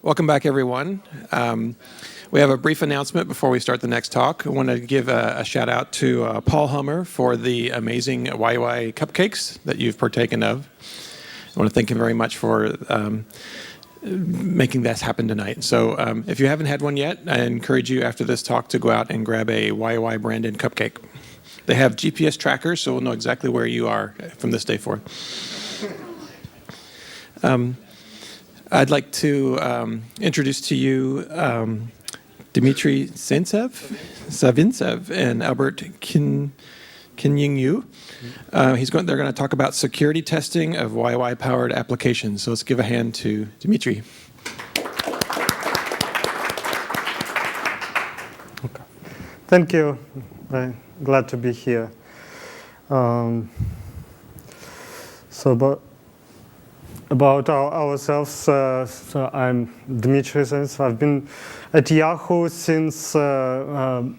Welcome back, everyone. We have a brief announcement before we start the next talk. I want to give a shout out to Paul Hummer for the amazing YUI cupcakes that you've partaken of. I want to thank him very much for making this happen tonight. So if you haven't had one yet, I encourage you after this talk to go out and grab a YUI branded cupcake. They have GPS trackers, so we'll know exactly where you are from this day forth. I'd like to introduce to you Dmitry Savintsev and Albert Kinying-Yu. They're going to talk about security testing of YUI-powered applications. So let's give a hand to Dmitry. Okay. Thank you. I'm glad to be here. About ourselves, so I'm Dmitry Savintsev. I've been at Yahoo since a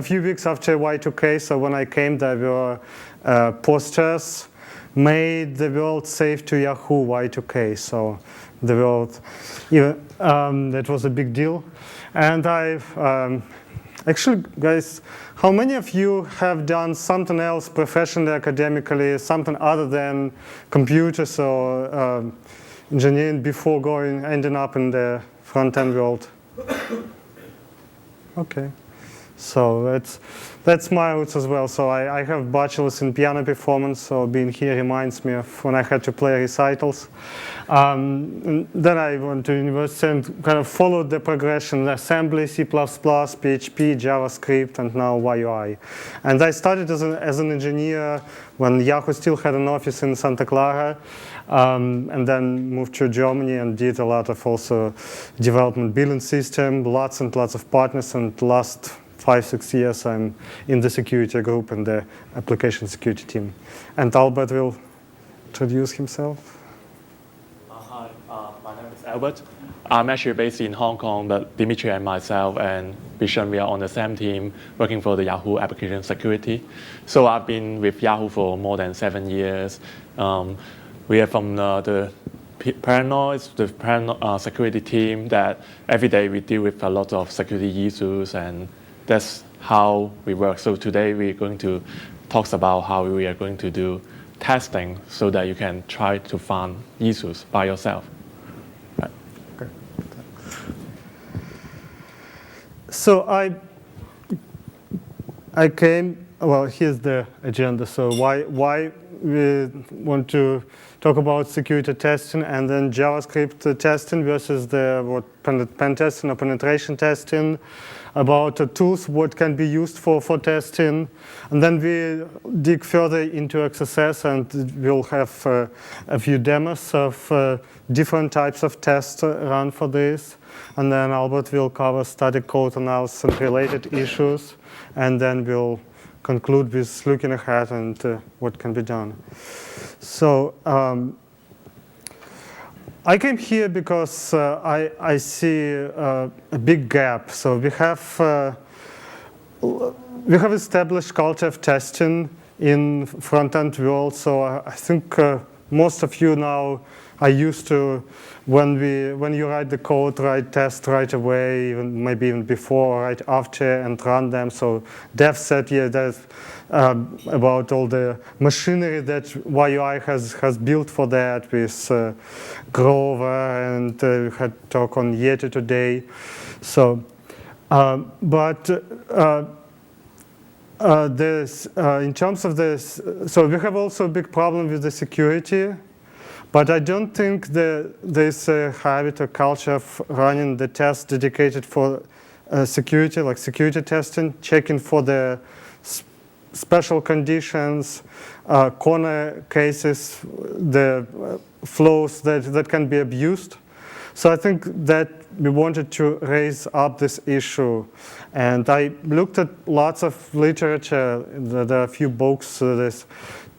few weeks after Y2K. So when I came, there were posters, made the world safe to Yahoo Y2K. So the world, that was a big deal. And I've actually, guys, how many of you have done something else professionally, academically, something other than computers or engineering before ending up in the front-end world? Okay. So that's my roots as well. So I have bachelor's in piano performance, so being here reminds me of when I had to play recitals. Then I went to university and kind of followed the progression: assembly, C++, PHP, JavaScript, and now YUI. And I started as an engineer when Yahoo still had an office in Santa Clara, and then moved to Germany and did a lot of also development building system, lots and lots of partners, and last 5-6 years I'm in the security group and the application security team. And Albert will introduce himself. Hi, my name is Albert. I'm actually based in Hong Kong, but Dmitry and myself and Bishan, we are on the same team working for the Yahoo application security. So I've been with Yahoo for more than 7 years. We are from the paranoid security team that every day we deal with a lot of security issues, and that's how we work. So today we're going to talk about how we are going to do testing so that you can try to find issues by yourself. Right. Okay. So I came, well, here's the agenda. So why we want to talk about security testing and then JavaScript testing versus the pen testing or penetration testing, about the tools, what can be used for testing. And then we dig further into XSS, and we'll have a few demos of different types of tests run for this. And then Albert will cover static code analysis and related issues. And then we'll conclude with looking ahead and what can be done. So I came here because I see a big gap. So we have established culture of testing in front-end world. So I think most of you now are used to when you write the code, write tests right away, maybe even before, right after, and run them. So dev said, yeah, that's about all the machinery that YUI has built for that with Grover, and we had talk on Yeti today. So, in terms of this, so we have also a big problem with the security. But I don't think there's a habit or culture of running the tests dedicated for security, like security testing, checking for the special conditions, corner cases, the flows that can be abused. So I think that we wanted to raise up this issue. And I looked at lots of literature. There are a few books. There's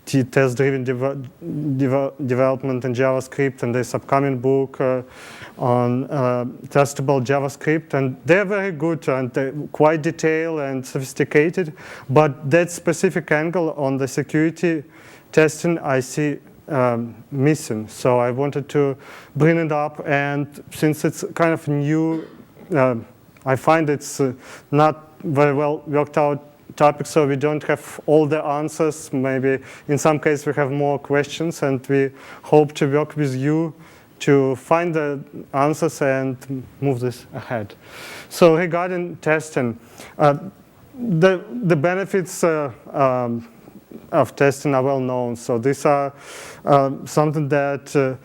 test-driven development in JavaScript, and this upcoming book on testable JavaScript, and they're very good and quite detailed and sophisticated, but that specific angle on the security testing I see missing. So I wanted to bring it up, and since it's kind of new, I find it's not very well worked out topic, so we don't have all the answers. Maybe in some cases we have more questions, and we hope to work with you to find the answers and move this ahead. So regarding testing, the benefits of testing are well known. So these are something that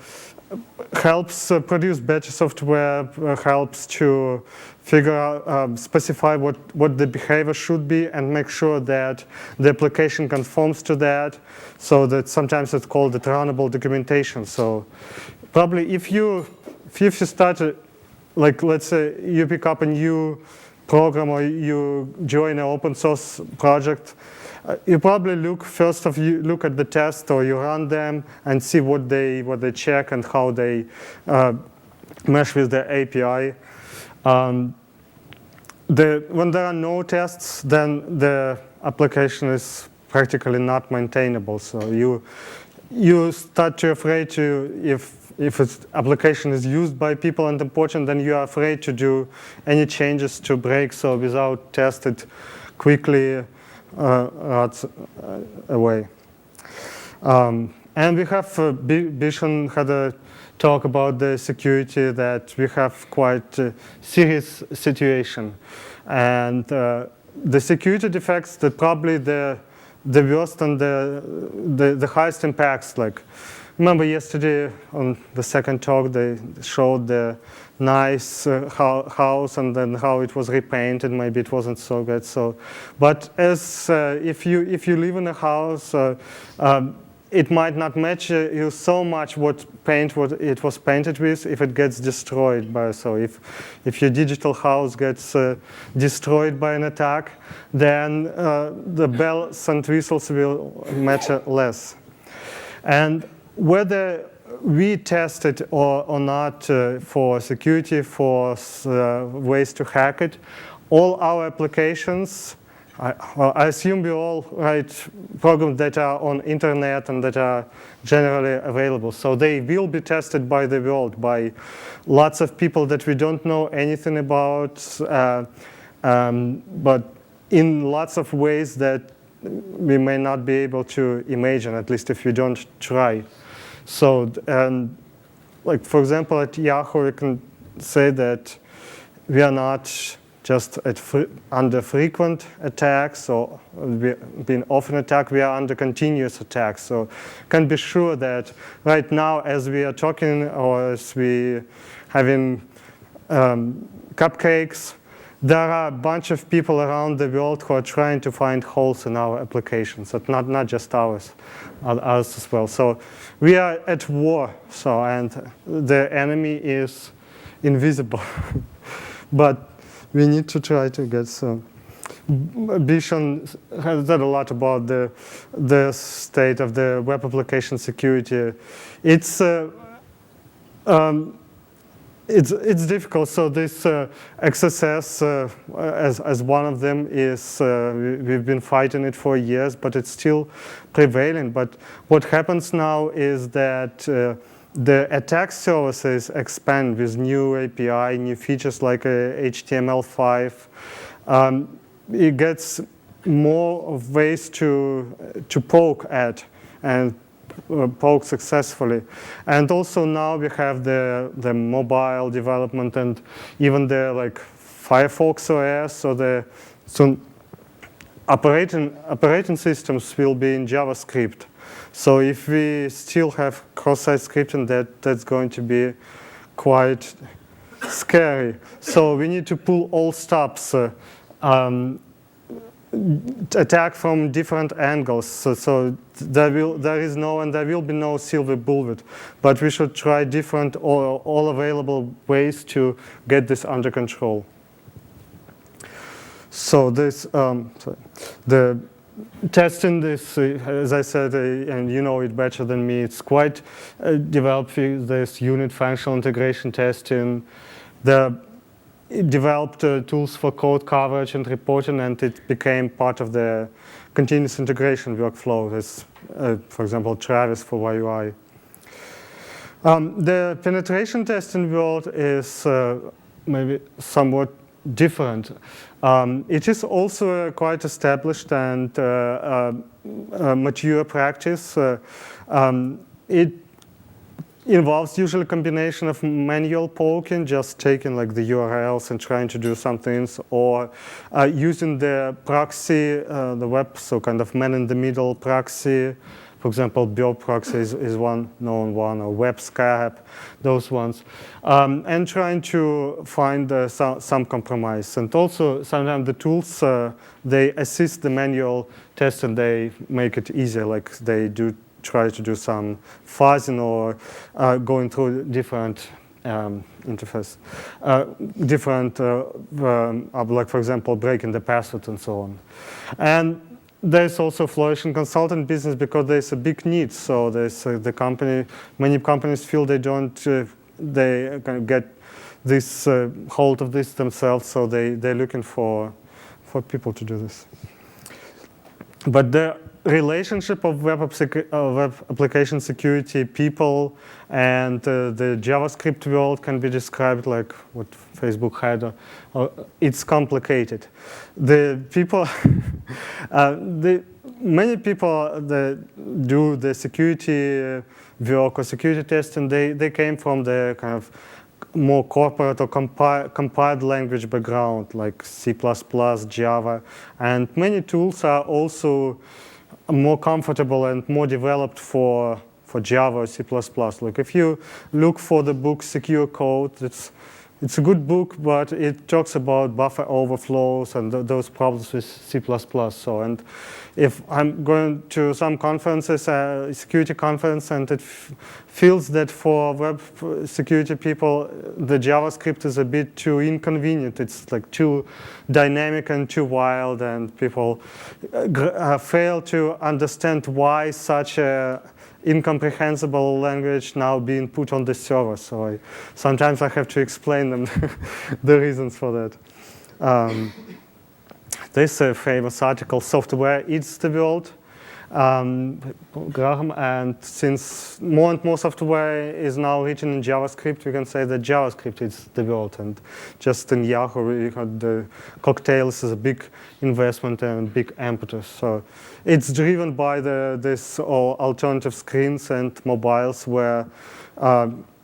helps produce better software, helps to figure out, specify what the behavior should be, and make sure that the application conforms to that. So that sometimes it's called the runnable documentation. So probably if you start, like let's say you pick up a new program or you join an open source project, you probably look at the test, or you run them and see what they check and how they mesh with the API. When there are no tests, then the application is practically not maintainable. So you start to afraid to, if its application is used by people and important, then you are afraid to do any changes to break. So without test, it quickly runs away. And we have, Bishan had a talk about the security, that we have quite a serious situation. And the security defects that probably the worst and the highest impacts, like, remember yesterday on the second talk, they showed the nice house and then how it was repainted. Maybe it wasn't so good. So, but as if you live in a house, it might not match you so much what it was painted with if it gets destroyed by. So if your digital house gets destroyed by an attack, then the bells and whistles will matter less. And whether we test it or not for security, for ways to hack it, all our applications, I assume we all write programs that are on internet and that are generally available. So they will be tested by the world, by lots of people that we don't know anything about, but in lots of ways that we may not be able to imagine, at least if we don't try. So, like for example, at Yahoo, we can say that we are not just under frequent attacks or being often attacked, we are under continuous attacks. So can be sure that right now, as we are talking or as we having cupcakes, there are a bunch of people around the world who are trying to find holes in our applications, but not just ours as well. So we are at war, so, and the enemy is invisible. But we need to try to get some. Bishan has said a lot about the state of the web application security. It's difficult. So this XSS, as one of them, is we've been fighting it for years, but it's still prevailing. But what happens now is that the attack surfaces expand with new API, new features like HTML5. It gets more of ways to poke at and poke successfully. And also now we have the mobile development and even the like Firefox OS, so operating systems will be in JavaScript. So if we still have cross-site scripting, that's going to be quite scary. So we need to pull all stops, attack from different angles. So there will be no silver bullet, but we should try different all available ways to get this under control. So this the testing this, as I said, and you know it better than me, it's quite developed this unit functional integration testing. It developed tools for code coverage and reporting, and it became part of the continuous integration workflow. There's, for example, Travis for YUI. The penetration testing world is maybe somewhat different. It is also a quite established and mature practice. It involves usually a combination of manual poking, just taking like the URLs and trying to do some things, or using the proxy, the web, so kind of man-in-the-middle proxy. For example, Burp proxy is one known one, or WebScap, those ones, and trying to find some compromise. And also, sometimes the tools, they assist the manual test and they make it easier, like they do try to do some fuzzing or going through different interface, like for example, breaking the password and so on. And there's also flourishing consultant business because there's a big need. So there's many companies feel they don't, they kind of get this hold of this themselves, so they're looking for people to do this. But the relationship of web application security people and the JavaScript world can be described like what Facebook had. It's complicated. The people, many people that do the security work or security testing, they came from the kind of more corporate or compiled language background like C++, Java, and many tools are also more comfortable and more developed for Java or C++. Like if you look for the book Secure Code, it's a good book, but it talks about buffer overflows and those problems with C++. So, and if I'm going to some conferences, security conference, and it feels that for web security people, the JavaScript is a bit too inconvenient. It's like too dynamic and too wild, and people fail to understand why such a incomprehensible language now being put on the server. So sometimes I have to explain them the reasons for that. There's a famous article, Software Eats the World, Graham, and since more and more software is now written in JavaScript, we can say that JavaScript is the world. And just in Yahoo, we had the cocktails as a big investment and big impetus. So it's driven by this alternative screens and mobiles where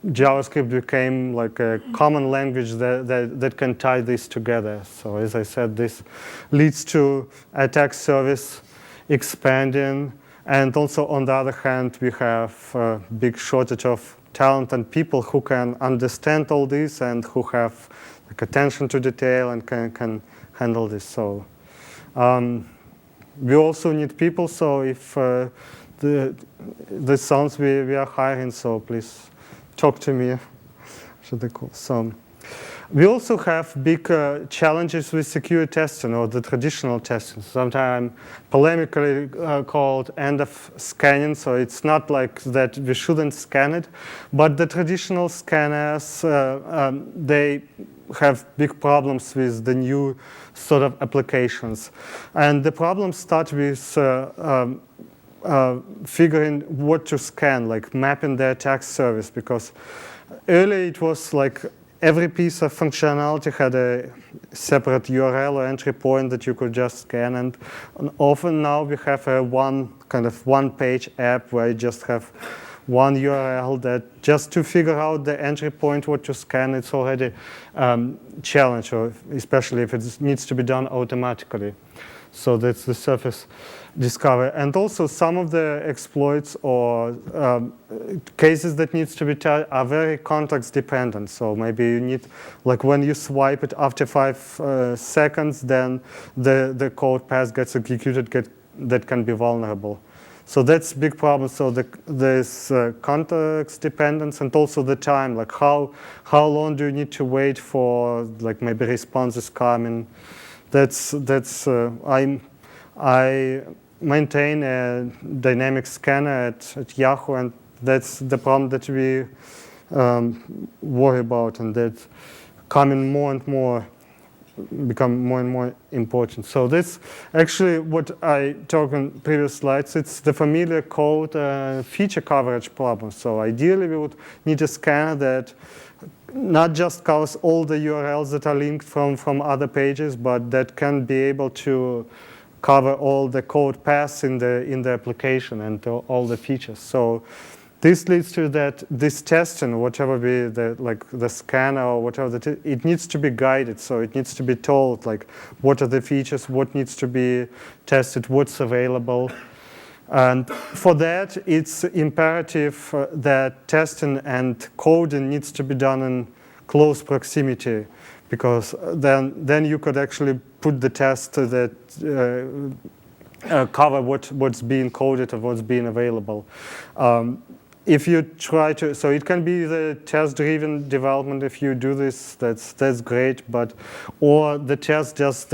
JavaScript became like a common language that can tie this together. So as I said, this leads to attack surface expanding, and also on the other hand, we have a big shortage of talent and people who can understand all this and who have like attention to detail and can handle this. So we also need people. So if the sounds we are hiring, so please talk to me. So we also have big challenges with secure testing or the traditional testing, sometimes polemically called end of scanning. So it's not like that we shouldn't scan it, but the traditional scanners, they have big problems with the new sort of applications. And the problems start with figuring what to scan, like mapping the attack surface, because earlier it was like every piece of functionality had a separate URL or entry point that you could just scan, and often now we have a one-page app where you just have one URL that just to figure out the entry point, what to scan, it's already challenge, or especially if it needs to be done automatically. So that's the surface discovery. And also some of the exploits or cases that needs to be tried are very context dependent. So maybe you need, like when you swipe it after 5 seconds, then the code path gets executed that can be vulnerable. So that's a big problem. So there's context dependence, and also the time, like how long do you need to wait for like maybe responses coming. I maintain a dynamic scanner at Yahoo, and that's the problem that we worry about, and that's coming more and more become more and more important. So this actually what I talked on previous slides, it's the familiar code feature coverage problem. So ideally we would need a scanner that not just covers all the URLs that are linked from other pages, but that can be able to cover all the code paths in the application and all the features. So this leads to that this testing, whatever be the scanner or whatever it needs to be guided. So it needs to be told like what are the features, what needs to be tested, what's available. And for that, it's imperative that testing and coding needs to be done in close proximity, because then you could actually put the test that cover what's being coded and what's being available. If you try to, so it can be the test-driven development. If you do this, that's great. Or the test just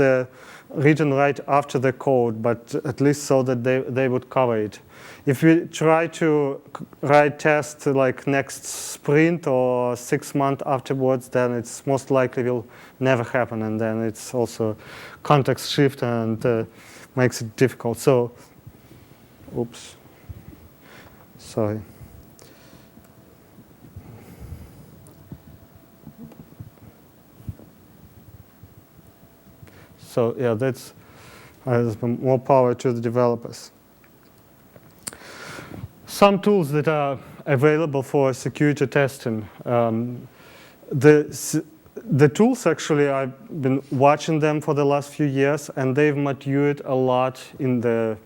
written right after the code, but at least so that they would cover it. If we try to write tests like next sprint or 6 months afterwards, then it's most likely will never happen, and then it's also context shift and makes it difficult. So, oops, sorry. So yeah, that's more power to the developers. Some tools that are available for security testing. The tools actually, I've been watching them for the last few years, and they've matured a lot in the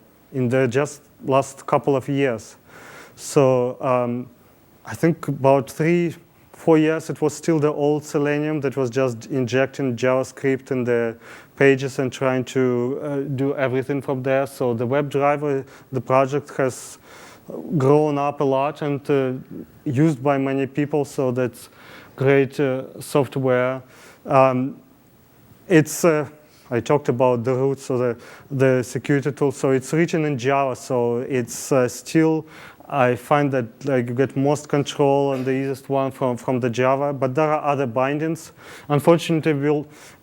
just last couple of years. So I think about 3-4 years, it was still the old Selenium that was just injecting JavaScript in the pages and trying to do everything from there. So the WebDriver, the project has grown up a lot and used by many people. So that's great software. I talked about the roots, so the security tool. So it's written in Java. So it's still, I find that like you get most control and the easiest one from the Java, but there are other bindings. Unfortunately,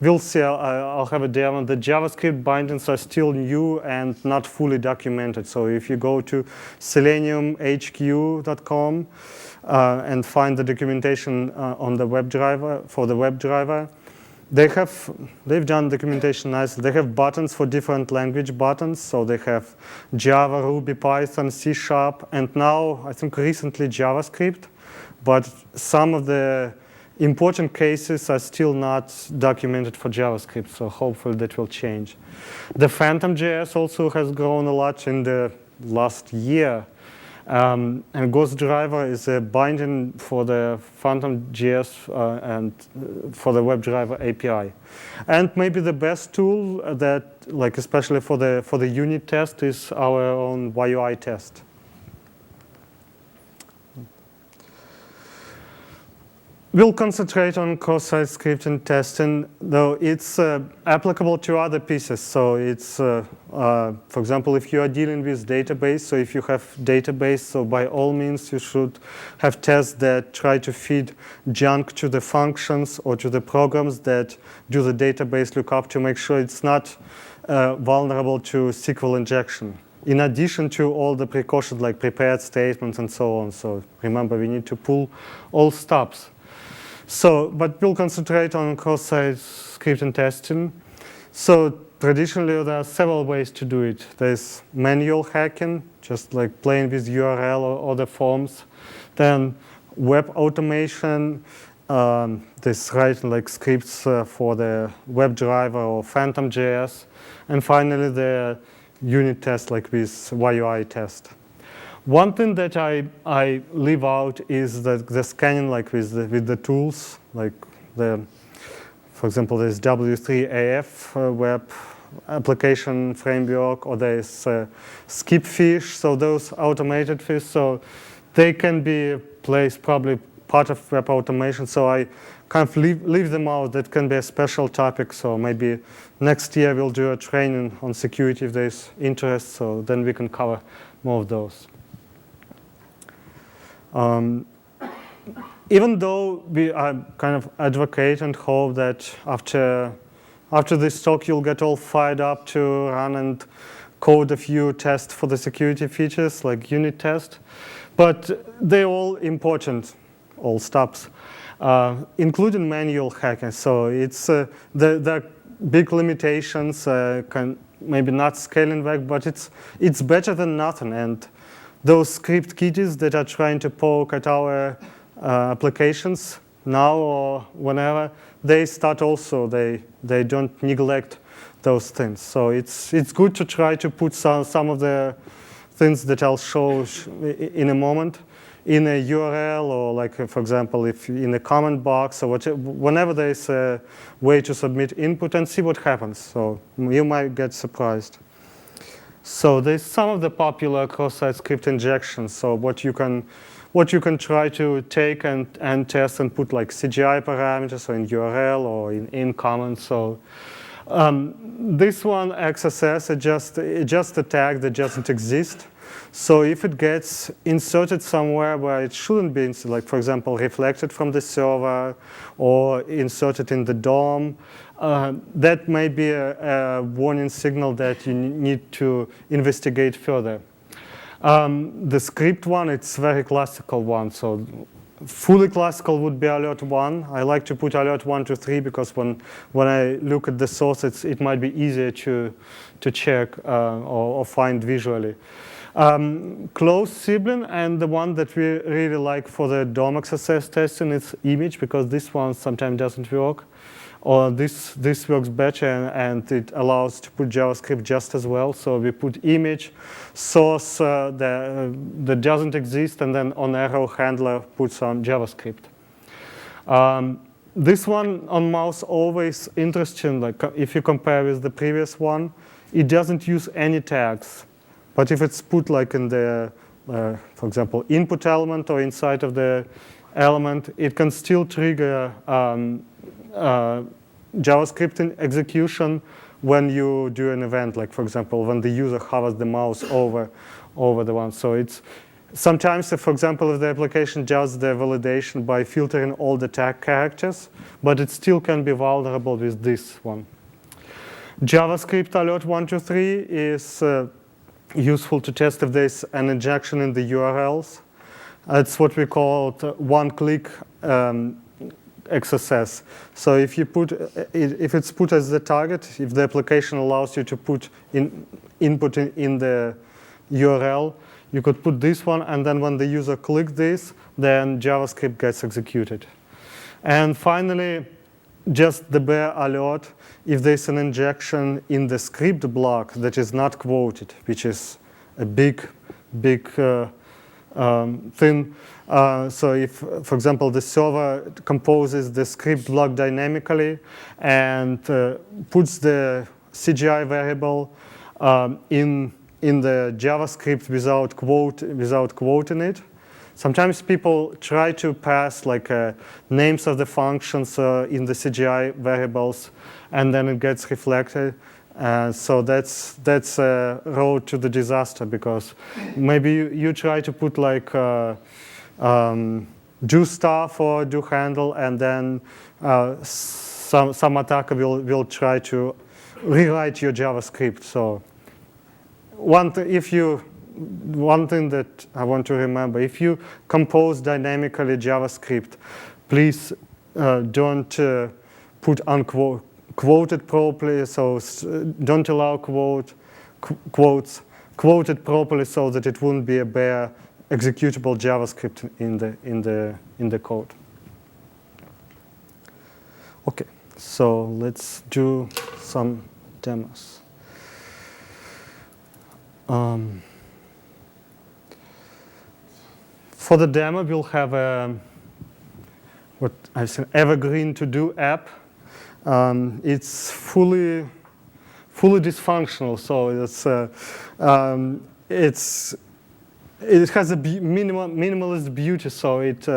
we'll see, I'll have a demo. The JavaScript bindings are still new and not fully documented. So if you go to seleniumhq.com and find the documentation on the WebDriver, for the WebDriver, they've done documentation nicely. They have buttons for different language buttons. So they have Java, Ruby, Python, C#, and now I think recently JavaScript. But some of the important cases are still not documented for JavaScript. So hopefully that will change. The Phantom.js also has grown a lot in the last year. And Ghost Driver is a binding for the Phantom.js and for the WebDriver API. And maybe the best tool that, like especially for the unit test, is our own YUI test. We'll concentrate on cross-site scripting testing, though it's applicable to other pieces. So it's, for example, if you are dealing with database, so if you have database, so by all means you should have tests that try to feed junk to the functions or to the programs that do the database lookup to make sure it's not vulnerable to SQL injection. In addition to all the precautions like prepared statements and so on. So remember, we need to pull all stops. So, but we'll concentrate on cross-site scripting testing. So traditionally, there are several ways to do it. There's manual hacking, just like playing with URL or other forms. Then web automation, this writing like scripts for the WebDriver or Phantom.js. And finally, the unit test like with YUI test. One thing that I leave out is the scanning, like with the tools, like for example, there's W3AF web application framework, or there's Skipfish, so those automated fish, so they can be placed probably part of web automation. So I kind of leave them out. That can be a special topic. So maybe next year we'll do a training on security if there's interest. So then we can cover more of those. Even though we kind of advocate and hope that after after this talk, you'll get all fired up to run and code a few tests for the security features, like unit test. But they're all important, all steps, including manual hacking. So it's the big limitations, maybe not scaling back, but it's better than nothing. And those script kiddies that are trying to poke at our applications now or whenever, they start also, they don't neglect those things. So it's good to try to put some of the things that I'll show in a moment in a URL, or like, for example, if in a comment box or whatever, whenever there's a way to submit input, and see what happens. So you might get surprised. So there's some of the popular cross-site script injections. So what you can try to take and test and put like CGI parameters, or in URL or in comments. So this one, XSS, is just a tag that doesn't exist. So if it gets inserted somewhere where it shouldn't be, like for example, reflected from the server or inserted in the DOM, that may be a warning signal that you need to investigate further. The script one, it's a very classical one. So fully classical would be alert 1. I like to put alert 1 to 3 because when I look at the source, it might be easier to check or find visually. Close sibling, and the one that we really like for the DOM XSS testing is image, because this one sometimes doesn't work. Or this works better, and it allows to put JavaScript just as well. So we put image, source that doesn't exist, and then on arrow handler put some JavaScript. This one on mouse always interesting. Like if you compare with the previous one, it doesn't use any tags. But if it's put like in the, for example, input element or inside of the element, it can still trigger JavaScript execution when you do an event, like for example, when the user hovers the mouse over the one. So it's sometimes, for example, if the application does the validation by filtering all the tag characters, but it still can be vulnerable with this one. JavaScript alert 1 to 3 is useful to test if there's an injection in the URLs. It's what we call one-click XSS. So if it's put as the target, if the application allows you to put input in the URL, you could put this one, and then when the user clicks this, then JavaScript gets executed. And finally, just the bare alert if there's an injection in the script block that is not quoted, which is a big thing. So if, for example, the server composes the script block dynamically and puts the CGI variable in the JavaScript without quoting it, sometimes people try to pass like names of the functions in the CGI variables, and then it gets reflected. So that's a road to the disaster, because maybe you try to put like do stuff or do handle, and then some attacker will try to rewrite your JavaScript. So one thing that I want to remember, if you compose dynamically JavaScript, please don't put quoted properly, so don't allow quotes quoted properly so that it wouldn't be a bare executable JavaScript in the code. Okay, so let's do some demos. For the demo, we'll have what I said, evergreen to-do app. It's fully dysfunctional, so it has a minimalist beauty, so it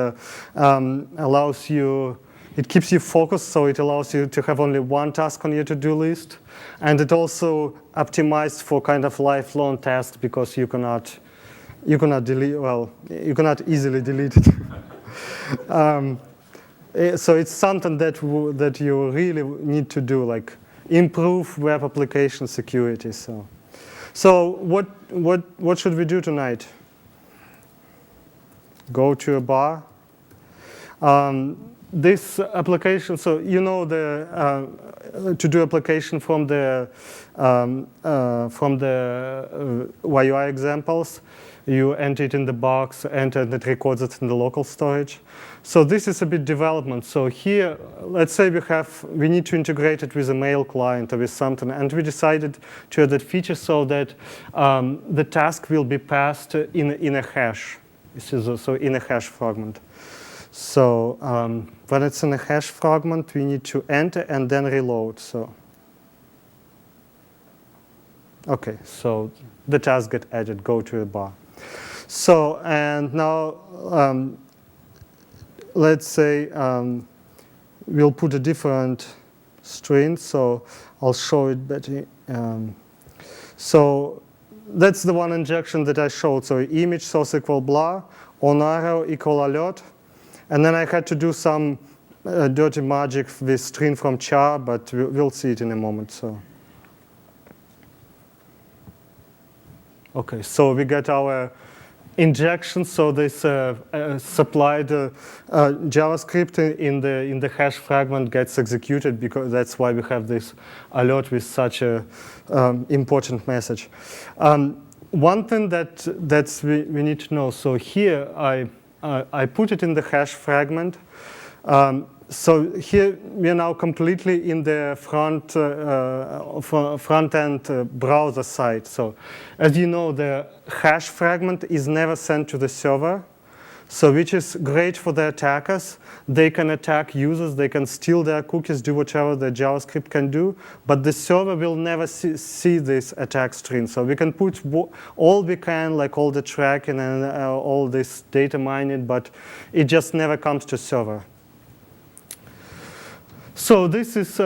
allows you, it keeps you focused, so it allows you to have only one task on your to-do list, and it also optimized for kind of lifelong tasks, because you cannot delete, well, you cannot easily delete it. So it's something that you really need to do, like improve web application security. So what should we do tonight? Go to a bar. This application, so you know to do application from the YUI examples, you enter it in the box, enter, and it records it in the local storage. So this is a bit development. So here, let's say we need to integrate it with a mail client or with something, and we decided to add that feature so that the task will be passed in a hash. This is also in a hash fragment. So when it's in a hash fragment, we need to enter and then reload. So okay, so the task get added, go to a bar. So and now let's say we'll put a different string. So I'll show it better. So that's the one injection that I showed. So image source equal blah, on arrow equal alert. And then I had to do some dirty magic with string from char, but we'll see it in a moment. So, okay, so we get our injection. So this supplied JavaScript in the hash fragment gets executed, because that's why we have this alert with such a important message. One thing that we need to know. So here I put it in the hash fragment. So here we are now completely in the front-end browser side. So as you know, the hash fragment is never sent to the server, so which is great for the attackers. They can attack users, they can steal their cookies, do whatever the JavaScript can do, but the server will never see this attack string. So we can put all we can, like all the tracking and all this data mining, but it just never comes to server. So this is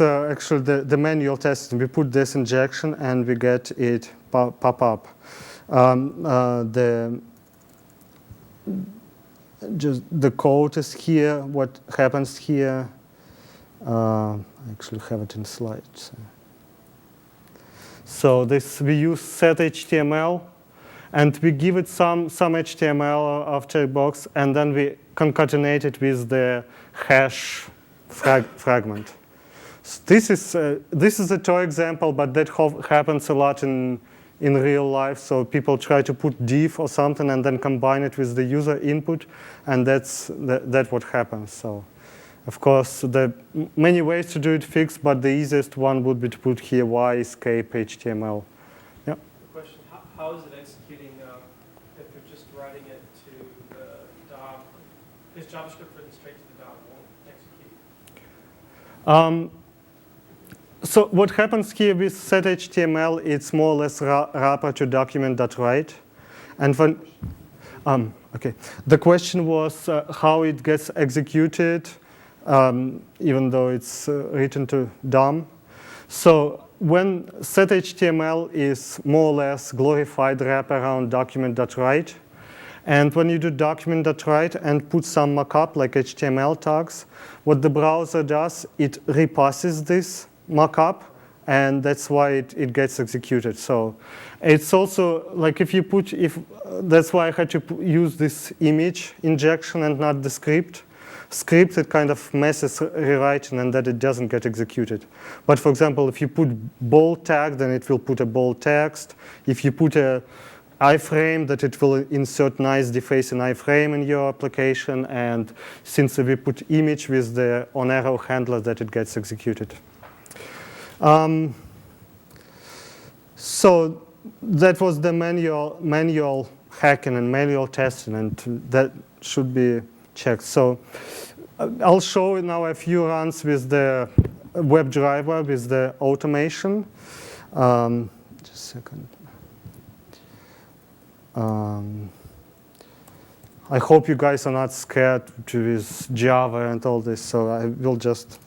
actually the manual testing. We put this injection and we get it pop up. Just the code is here. What happens here? I actually have it in slides. So this we use set HTML, and we give it some HTML after a box, and then we concatenate it with the hash fragment. So this is a toy example, but that happens a lot in real life. So people try to put div or something and then combine it with the user input, and that's what happens. So of course there are many ways to do it fixed, but the easiest one would be to put here y escape HTML. Yeah. Question: how is it executing if you're just writing it to the DOM? Is JavaScript written straight to the DOM? Won't execute? So what happens here with set HTML, it's more or less wrapper to document.write. And when, okay, the question was how it gets executed, even though it's written to DOM. So when set HTML is more or less glorified wrapper around document.write, and when you do document.write and put some markup like HTML tags, what the browser does, it repasses this markup, and that's why it gets executed. So it's also like that's why I had to use this image injection and not the script. Script, it kind of messes rewriting and that it doesn't get executed. But for example, if you put bold tag, then it will put a bold text. If you put a iframe, that it will insert nice defacing iframe in your application. And since we put image with the on arrow handler, that it gets executed. So that was the manual hacking and manual testing, and that should be checked. So I'll show now a few runs with the WebDriver, with the automation. Just a second. I hope you guys are not scared with Java and all this, so I will just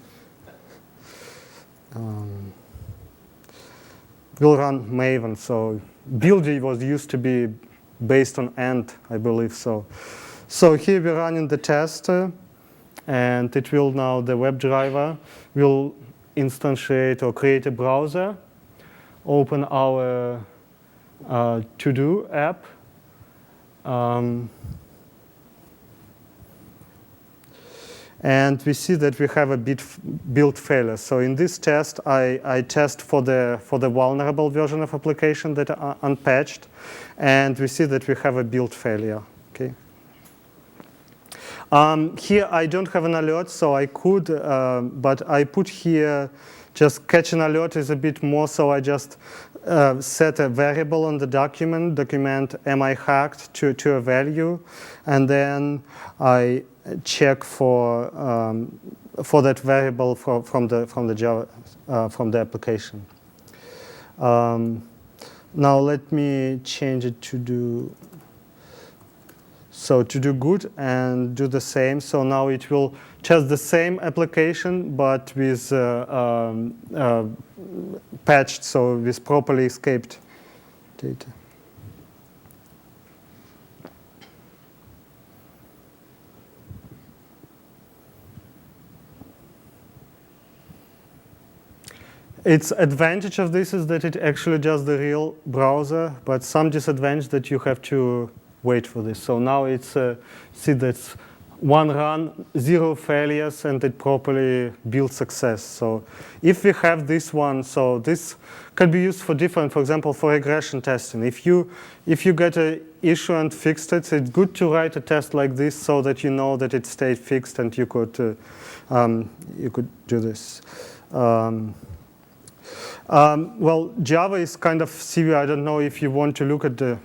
we'll run Maven. So Buildy was used to be based on Ant, I believe. So here we're running the test, and it will now, the WebDriver will instantiate or create a browser, open our to-do app. And we see that we have a build failure. So in this test, I test for the vulnerable version of application that are unpatched, and we see that we have a build failure. Okay. Here I don't have an alert, so I could, but I put here just catch an alert is a bit more. So I just set a variable on the document am I hacked to a value, and then I check for that variable from the application. Now let me change it to do good and do the same. So now it will test the same application but with patched, so with properly escaped data. Its advantage of this is that it actually does the real browser, but some disadvantage that you have to wait for this. So now it's see that's one run, 0 failures, and it properly builds success. So if we have this one, so this can be used for different, for example, for regression testing. If you get an issue and fixed it, it's good to write a test like this so that you know that it stayed fixed and you could do this. Well, Java is kind of severe. I don't know if you want to look at the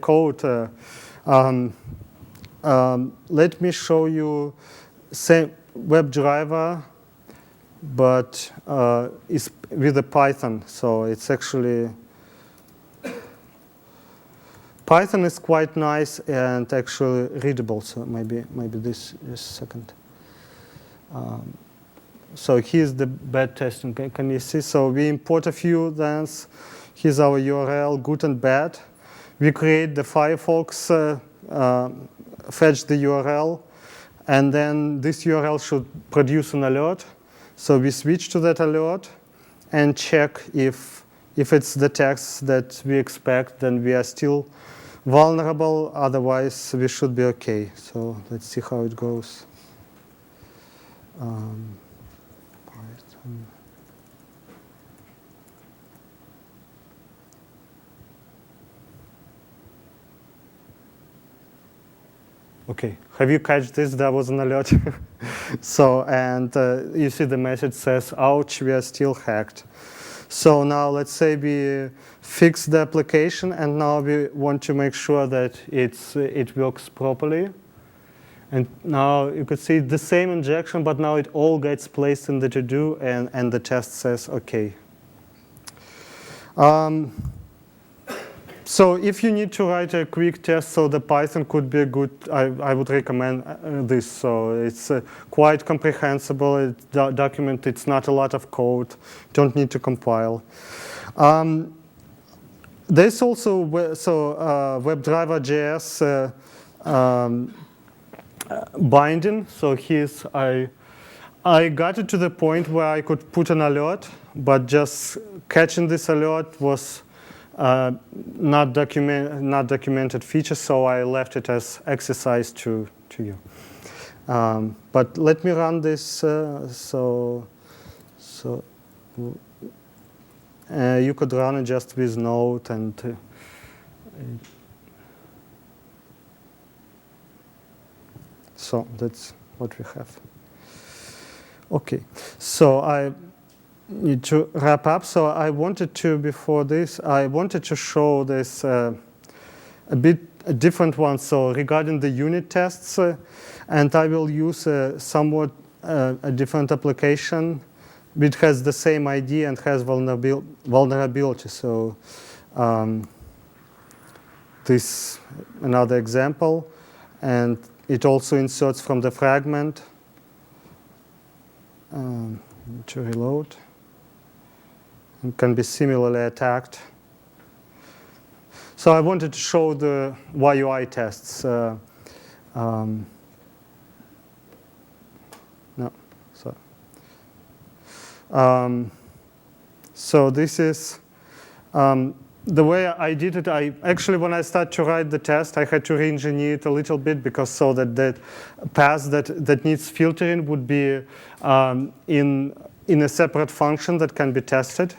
code. Let me show you same WebDriver, but is with a Python. So it's actually Python is quite nice and actually readable. So maybe this is second. So here's the bad testing. Can you see? So we import a few things. Here's our URL, good and bad. We create the Firefox, fetch the URL, and then this URL should produce an alert. So we switch to that alert and check if it's the text that we expect, then we are still vulnerable. Otherwise, we should be okay. So let's see how it goes. Okay, have you catch this? There was an alert. So, and you see the message says, ouch, we are still hacked. So now let's say we fix the application and now we want to make sure that it works properly. And now you could see the same injection, but now it all gets placed in the to-do and the test says, okay. So if you need to write a quick test, so the Python could be a good, I would recommend this. So it's quite comprehensible, it's documented, it's not a lot of code, don't need to compile. There's also WebDriver.js binding. So here's, I got it to the point where I could put an alert, but just catching this alert was not documented feature, so I left it as exercise to you. But let me run this. You could run it just with Node and. So that's what we have. Okay, so I need to wrap up. So I wanted to, before this, I wanted to show this a different one. So regarding the unit tests, and I will use somewhat a different application which has the same idea and has vulnerability. So this another example, and it also inserts from the fragment. To reload. And can be similarly attacked. So I wanted to show the YUI tests. No, sorry. So this is the way I did it. I actually, when I started to write the test, I had to re-engineer it a little bit because so that the path that needs filtering would be in a separate function that can be tested.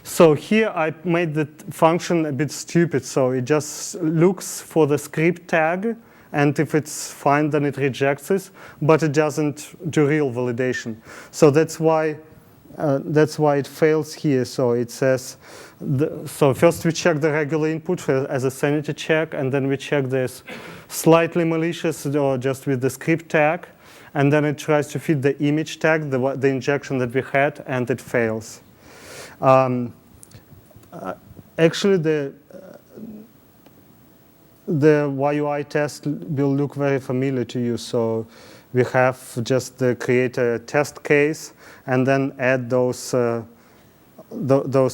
So here I made the function a bit stupid. So it just looks for the script tag, and if it's fine, then it rejects it, but it doesn't do real validation. So that's why it fails here. So it says, so first we check the regular input as a sanity check, and then we check this slightly malicious or just with the script tag, and then it tries to fit the image tag, the injection that we had, and it fails. Actually, the YUI test will look very familiar to you. So we have just create a test case and then add those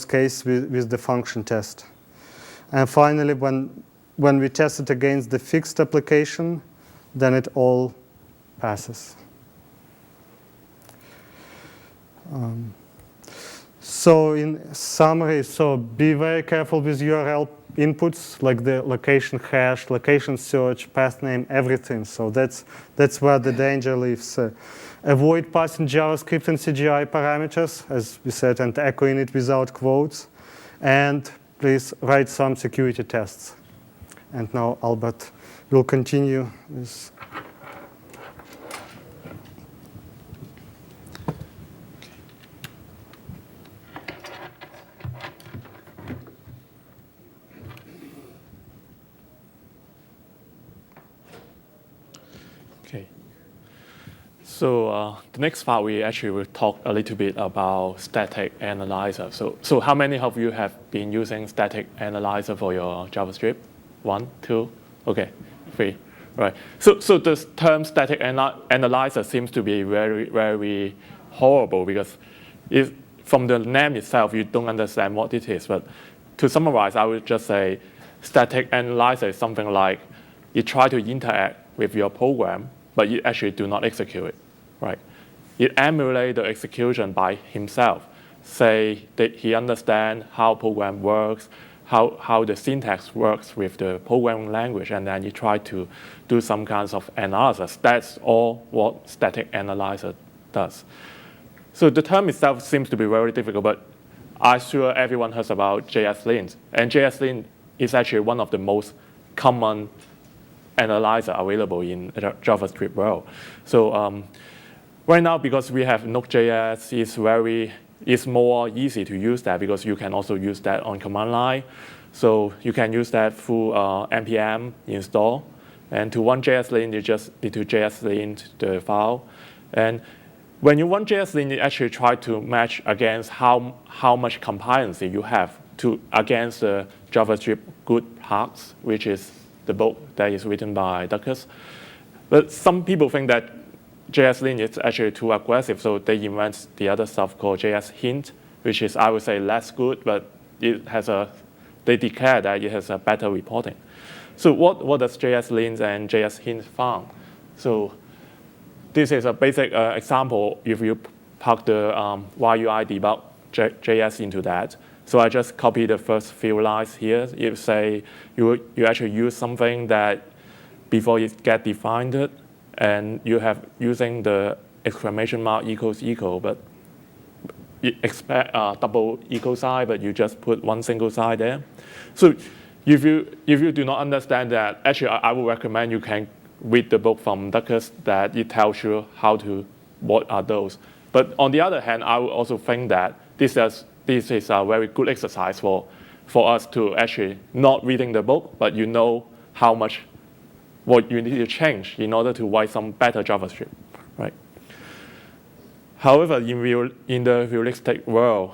cases with the function test. And finally, when we test it against the fixed application, then it all passes. So in summary, so be very careful with URL inputs like the location hash, location search, path name, everything. So that's where the danger lives. Avoid passing JavaScript and CGI parameters, as we said, and echoing it without quotes. And please write some security tests. And now Albert will continue with. So the next part, we actually will talk a little bit about static analyzer. So how many of you have been using static analyzer for your JavaScript? 1, 2, okay, 3, right. So the term static analyzer seems to be very, very horrible because if from the name itself, you don't understand what it is. But to summarize, I would just say static analyzer is something like you try to interact with your program, but you actually do not execute it, right? It emulates the execution by himself. Say that he understands how program works, how the syntax works with the programming language, and then you try to do some kinds of analysis. That's all what static analyzer does. So the term itself seems to be very difficult, but I'm sure everyone heard about JSLint. And JSLint is actually one of the most common analyzer available in the JavaScript world. So right now, because we have Node.js, it's more easy to use that because you can also use that on command line. So you can use that through npm install. And to run JSLint, you just need to JSLint the file. And when you run JSLint, you actually try to match against how much compliancy you have against the JavaScript good parts, which is the book that is written by Dukas. But some people think that JSLint is actually too aggressive, so they invent the other stuff called JSHint, which is, I would say, less good, but they declare that it has a better reporting. So what does JSLint and JSHint found? So this is a basic example if you plug the YUI debug JS into that. So I just copy the first few lines here. You say you actually use something that before it get defined, and you have using the exclamation mark equals equal, but you expect double equal sign, but you just put one single sign there. So if you do not understand that, actually I would recommend you can read the book from Dukas that it tells you what are those. But on the other hand, I would also think that this is a very good exercise for us to actually not reading the book, but you know what you need to change in order to write some better JavaScript, right? However, in the realistic world,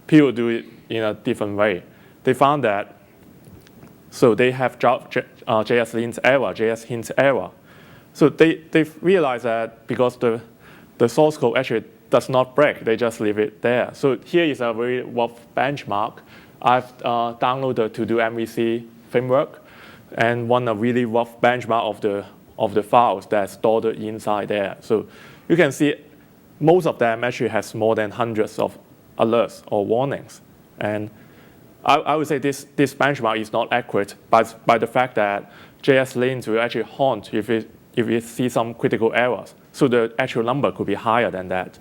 people do it in a different way. They found that, so they have JSLint error, JSHint error. So they realized that because the source code actually does not break, they just leave it there. So here is a very rough benchmark. I've downloaded to do MVC framework and run a really rough benchmark of the files that's stored inside there. So you can see most of them actually has more than hundreds of alerts or warnings. And I would say this benchmark is not accurate by the fact that JS lints will actually haunt if it sees some critical errors. So the actual number could be higher than that.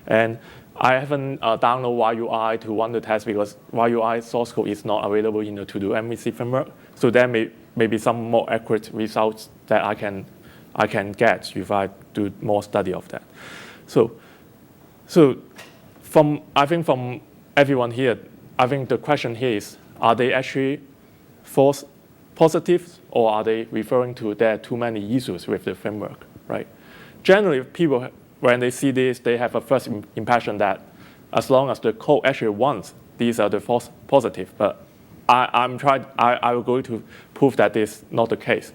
And I haven't downloaded YUI to run the test because YUI source code is not available in the to-do MVC framework. So there may be some more accurate results that I can get if I do more study of that. So I think from everyone here, I think the question here is, are they actually false positives, or are they referring to there are too many issues with the framework, right? Generally, people, when they see this, they have a first impression that as long as the code actually runs, these are the false positive. But I will go to prove that this is not the case.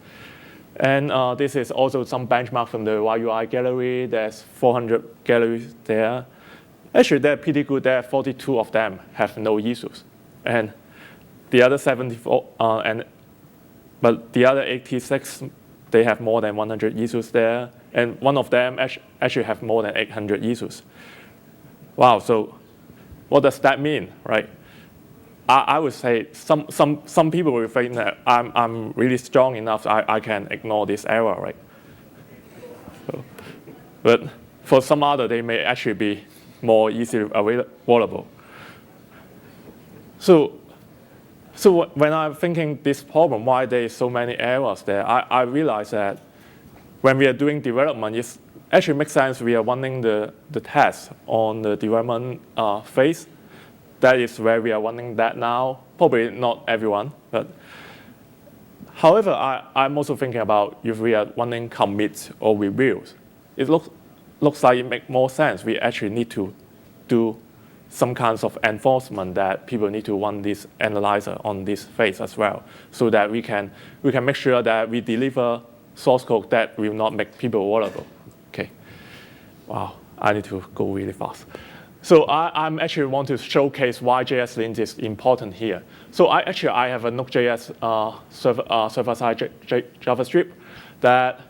And this is also some benchmark from the YUI gallery. There's 400 galleries there. Actually, they're pretty good. There are 42 of them have no issues. And the other 74, but the other 86, they have more than 100 issues there. And one of them actually have more than 800 issues. Wow, so what does that mean, right? I would say some people will think that I'm really strong enough, I can ignore this error, right? But for some other, they may actually be more easily available. So when I'm thinking this problem, why there is so many errors there, I realize that when we are doing development, it actually makes sense we are running the test on the development phase. That is where we are running that now. Probably not everyone, but however, I'm also thinking about if we are running commits or reviews. It looks like it makes more sense. We actually need to do some kinds of enforcement that people need to run this analyzer on this phase as well, so that we can make sure that we deliver source code that will not make people vulnerable. Okay. Wow, I need to go really fast. So I'm actually want to showcase why JS lint is important here. So I have a Node.js server-side JavaScript that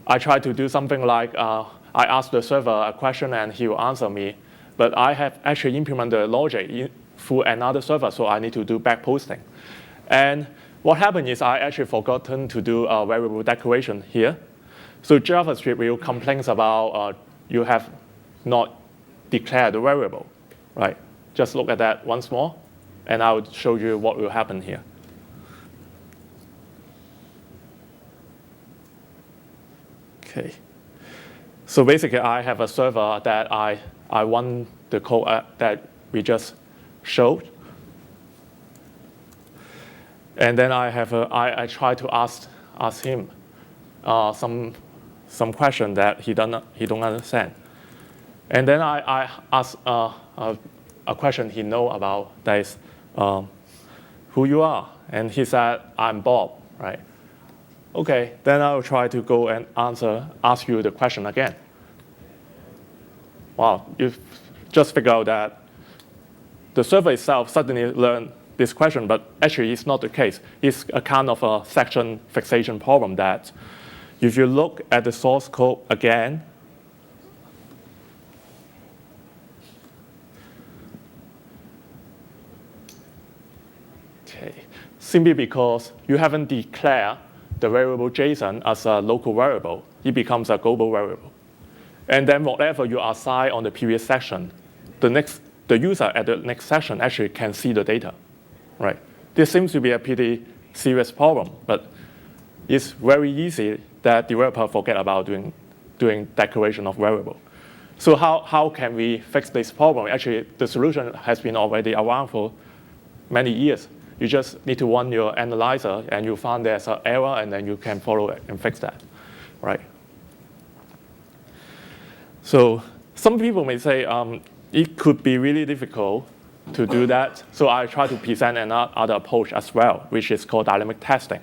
I try to do something like I ask the server a question and he will answer me. But I have actually implemented the logic through another server, so I need to do backposting. And what happened is I actually forgotten to do a variable declaration here. So JavaScript will complain about you have not declared the variable, right? Just look at that once more, and I will show you what will happen here. Okay. So basically, I have a server that I run the code that we just showed. And then I try to ask him some question that he don't understand. And then I ask a question he know about, that is who you are. And he said, I'm Bob, right? Okay, then I will try to go and ask you the question again. Wow, you just figure out that the server itself suddenly learned this question, but actually it's not the case. It's a kind of a section fixation problem that if you look at the source code again, simply because you haven't declared the variable JSON as a local variable, it becomes a global variable. And then whatever you assign on the previous section, the user at the next section actually can see the data, right? This seems to be a pretty serious problem, but it's very easy that developers forget about doing declaration of variable. So how can we fix this problem? Actually, the solution has been already around for many years. You just need to run your analyzer, and you find there's an error, and then you can follow it and fix that, right? So some people may say it could be really difficult to do that. So I try to present another approach as well, which is called dynamic testing.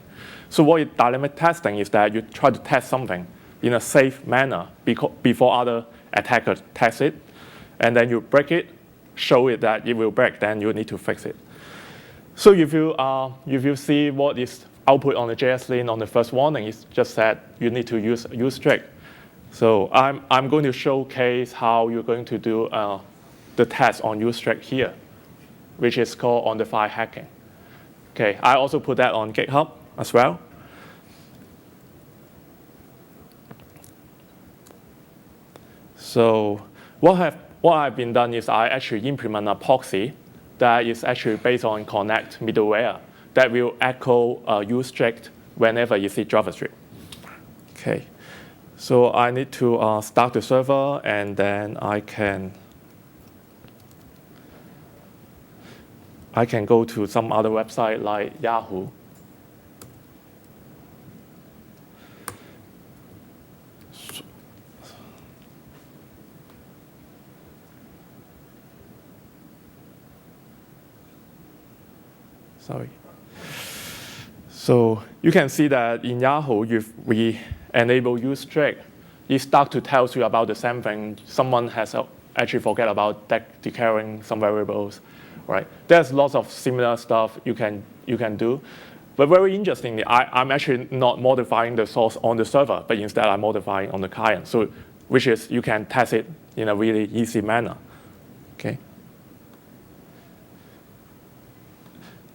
So what is dynamic testing is that you try to test something in a safe manner before other attackers test it, and then you break it, show it that it will break, then you need to fix it. So if you see what is output on the JS lint on the first warning, it's just that you need to use strict. So I'm going to showcase how you're going to do the test on UStreak here, which is called on-the-fly hacking. Okay, I also put that on GitHub as well. So what I've been done is I actually implement a proxy that is actually based on Connect middleware that will echo UStreak whenever you see JavaScript. Okay, so I need to start the server, and then I can go to some other website like Yahoo. Sorry. So you can see that in Yahoo, if we enable UStreak, it starts to tell you about the same thing. Someone has actually forget about declaring some variables, right? There's lots of similar stuff you can do. But very interestingly, I'm actually not modifying the source on the server, but instead I'm modifying on the client. So which is you can test it in a really easy manner. Okay.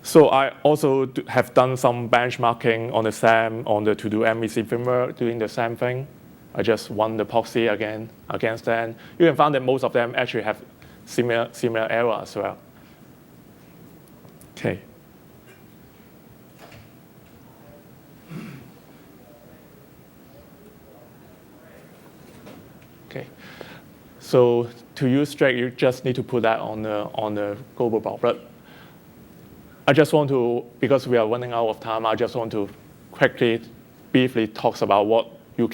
So I also have done some benchmarking on the SAM, on the to-do MVC framework, doing the same thing. I just run the proxy again against them. You can find that most of them actually have similar error as well. Okay. Okay. So to use Strake, you just need to put that on the global bar. But I just want to, because we are running out of time, I just want to quickly, briefly talk about what you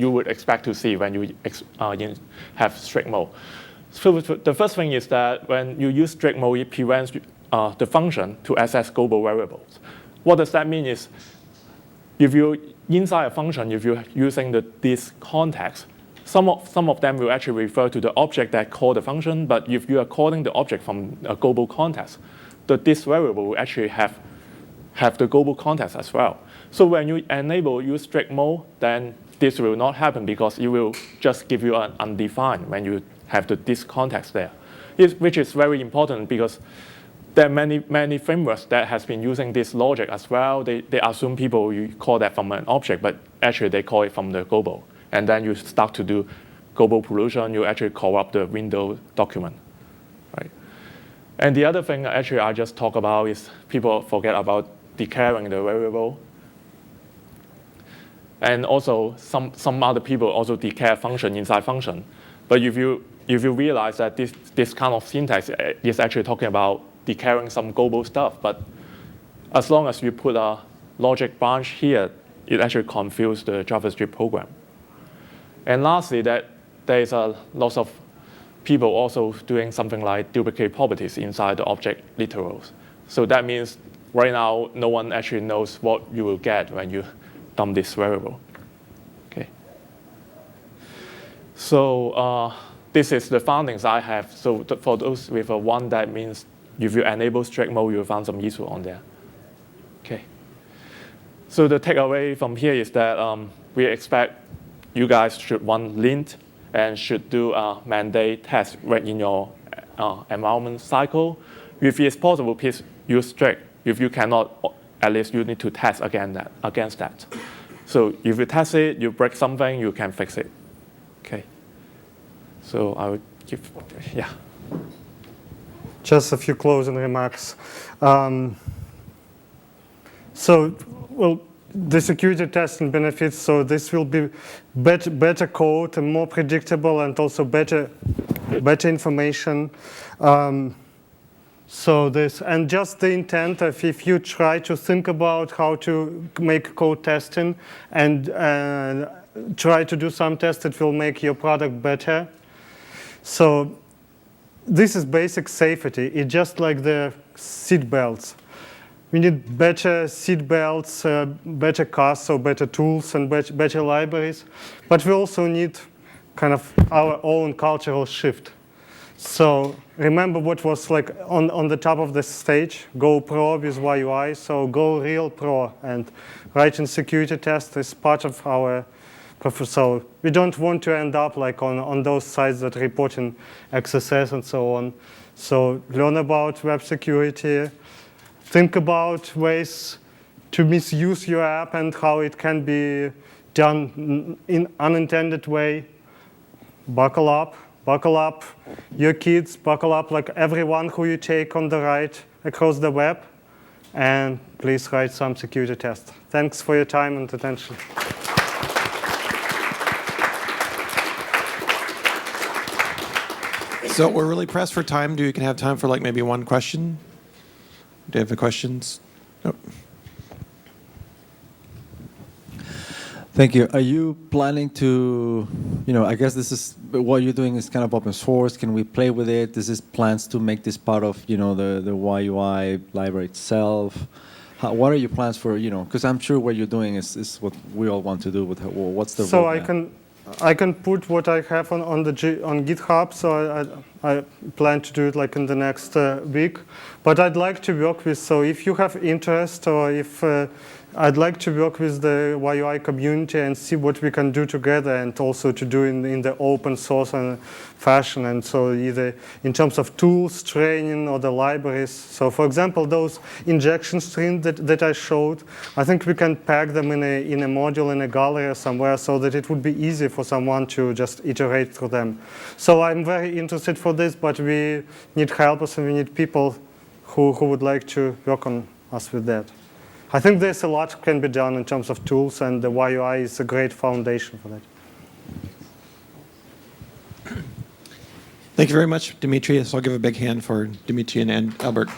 would expect to see when you have strict mode. So the first thing is that when you use strict mode, it prevents the function to access global variables. What does that mean is, if you inside a function, if you're using this context, some of them will actually refer to the object that call the function, but if you are calling the object from a global context, this variable will actually have the global context as well. So when you enable use strict mode, then this will not happen because it will just give you an undefined when you have this context there, which is very important because there are many frameworks that has been using this logic as well. They assume you call that from an object, but actually they call it from the global. And then you start to do global pollution, you actually corrupt the window document. Right? And the other thing actually I just talk about is people forget about declaring the variable. And also some other people also declare function inside function. But if you realize that this kind of syntax is actually talking about declaring some global stuff, but as long as you put a logic branch here, it actually confuses the JavaScript program. And lastly, that there is a lot of people also doing something like duplicate properties inside the object literals. So that means right now, no one actually knows what you will get when you dump this variable. Okay. So this is the findings I have. So for those with a 1, that means if you enable strict mode, you will find some issue on there. Okay. So the takeaway from here is that we expect you guys should run lint and should do a mandate test right in your environment cycle. If it's possible, please use strict. If you cannot, at least you need to test against that. So if you test it, you break something, you can fix it. Okay. So I would give, yeah. Just a few closing remarks. The security testing benefits, so this will be better code and more predictable and also better information. And just the intent of if you try to think about how to make code testing and try to do some tests, it will make your product better. So this is basic safety. It's just like the seat belts. We need better seat belts, better cars, so better tools and better libraries. But we also need kind of our own cultural shift. So remember what was like on the top of the stage, go pro with YUI, so go real pro. And writing security tests is part of our So we don't want to end up like on those sites that reporting XSS and so on. So learn about web security, think about ways to misuse your app and how it can be done in unintended way. Buckle up your kids, buckle up like everyone who you take on the ride across the web, and please write some security tests. Thanks for your time and attention. So we're really pressed for time. Do you can have time for like maybe one question? Do you have any questions? Nope. Thank you. Are you planning to, I guess this is, what you're doing is kind of open source. Can we play with it? This is plans to make this part of, the YUI library itself. What are your plans for, because I'm sure what you're doing is what we all want to do with what's the So roadmap? I can put what I have on GitHub, so I plan to do it like in the next week. But I'd like to work with, so if you have interest, or if I'd like to work with the YUI community and see what we can do together, and also to do in the open source fashion. And so either in terms of tools, training, or the libraries. So for example, those injection streams that I showed, I think we can pack them in a module in a gallery somewhere, so that it would be easy for someone to just iterate through them. So I'm very interested for this, but we need helpers and we need people who would like to work on us with that. I think there's a lot can be done in terms of tools, and the YUI is a great foundation for that. Thank you very much, Dmitry. So I'll give a big hand for Dmitry and Albert.